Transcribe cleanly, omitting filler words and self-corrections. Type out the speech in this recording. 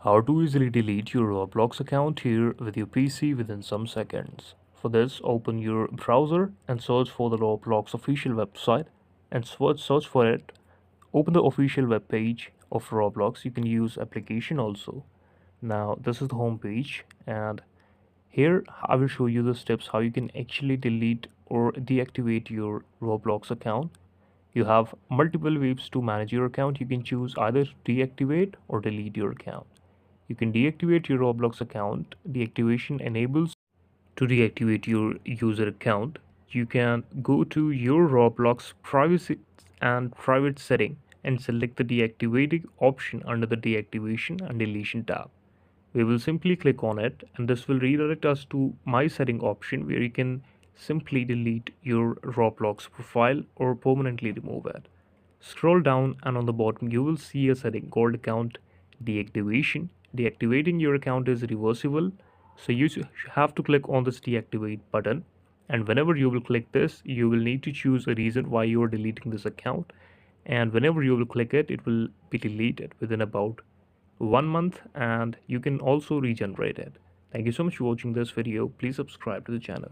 How to easily delete your Roblox account here with your PC within some seconds. For this, open your browser and search for the Roblox official website and search for it. Open the official web page of Roblox. You can use application also. Now, this is the home page, and here I will show you the steps how you can actually delete or deactivate your Roblox account. You have multiple ways to manage your account. You can choose either to deactivate or delete your account. You can deactivate your Roblox account. Deactivation enables to deactivate your user account. You can go to your Roblox privacy and private setting and select the deactivating option under the deactivation and deletion tab. We will simply click on it and this will redirect us to my setting option where you can simply delete your Roblox profile or permanently remove it. Scroll down and on the bottom you will see a setting called account deactivation. Deactivating your account is reversible, so you have to click on this deactivate button, and whenever you will click this you will need to choose a reason why you are deleting this account, and whenever you will click it it will be deleted within about 1 month, and you can also regenerate it. Thank you so much for watching this video. Please subscribe to the channel.